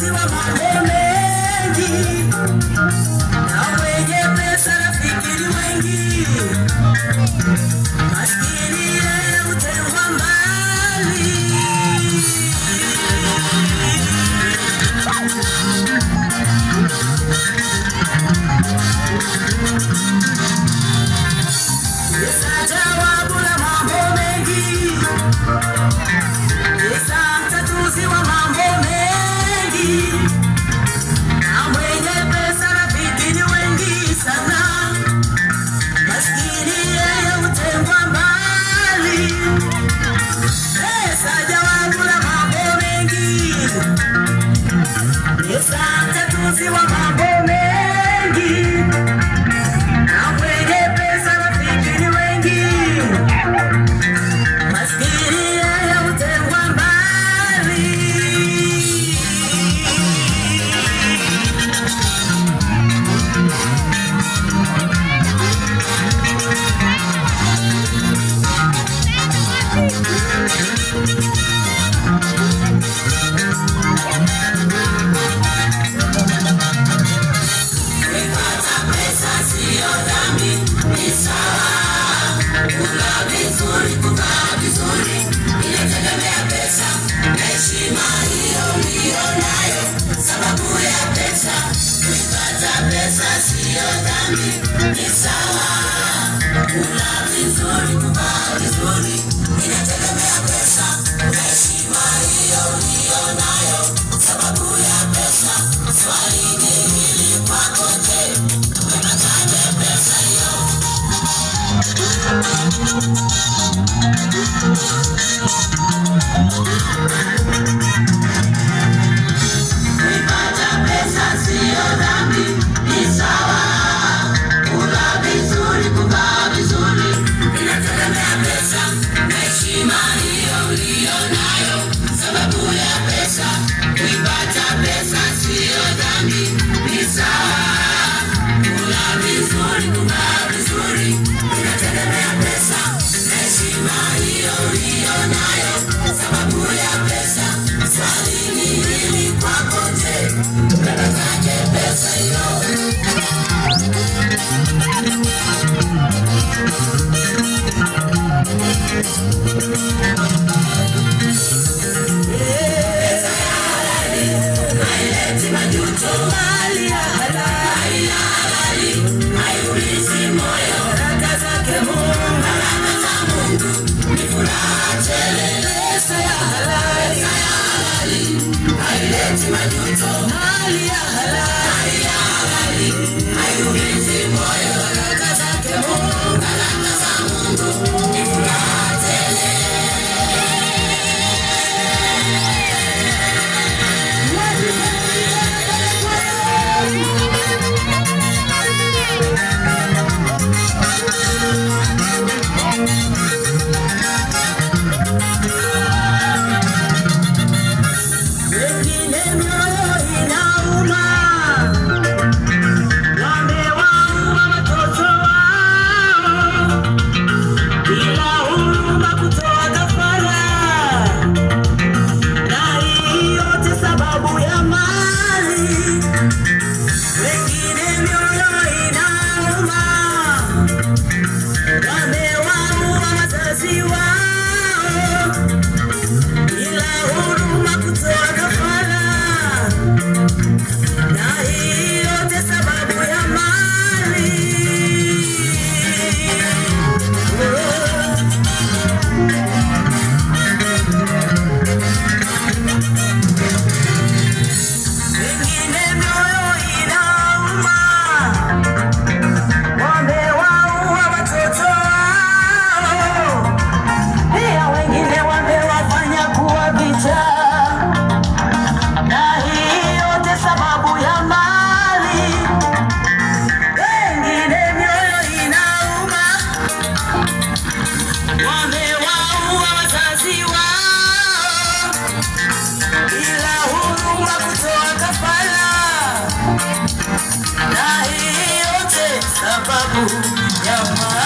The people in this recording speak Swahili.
utatuzi wa mambo mengi, na wenye pesa rafiki ni wengi, maskini yeye hutengwa mbali. Pesa jawabu la mambo mengi, pesa mtatuzi wa mambo mengi, na mwenye pesa rafiki ni wengi sana, maskini yeye hutengwa mbali. Pesa jawabu la mambo mengi, pesa mtatuzi wa mambo mengi, na mwenye pesa rafiki ni wengi, maskini yeye hutengwa mbali. Kupata pesa sio dhambi, ni sawa. Kula vizuri, kuvaa vizuri, inategemea pesa na heshima hiyo uliyo nayo, sababu ya pesa. Kupata pesa sio dhambi, ni sawa. Kula vizuri, kuvaa vizuri, inategemea pesa na heshima hiyo uliyo nayo, sababu ya pesa. Swali ni hili kwako, je, umepataje pesa hiyo? Kupata pesa sio dhambi, ni sawa. Kula vizuri, kuvaa vizuri, inategemea pesa na heshima hiyo uliyo nayo, sababu ya pesa. Kupata pesa sio dhambi, ni sawa. Kula vizuri, kuvaa vizuri, inategemea pesa na heshima hiyo uliyo nayo, sababu ya pesa. Swali ni hili kwako, je, umepataje pesa hiyo? Pesa ya halali haileti majuto, mali ya halali haiumizi moyo, baraka zake Mungu ni furaha tele. Pesa ya halali haileti majuto, mali ya halali haiumizi moyo, baraka zake Mungu ni furaha tele. Wengine mioyo inauma, wamewaua watoto wao bila huruma kutoa kafara, na hii yote sababu ya mali. Wengine mioyo inauma, wamewaua wazazi wao bila huruma kutoa kafara, na hii yote sababu ya mali. Wengine mioyo inauma, wamewaua watoto wao, pia wengine wamewafanya kuwa vichaa, na hii yote sababu ya mali. Wengine mioyo inauma, wamewaua wazazi wao bila huruma kutoa kafara, na hii yote sababu ya mali.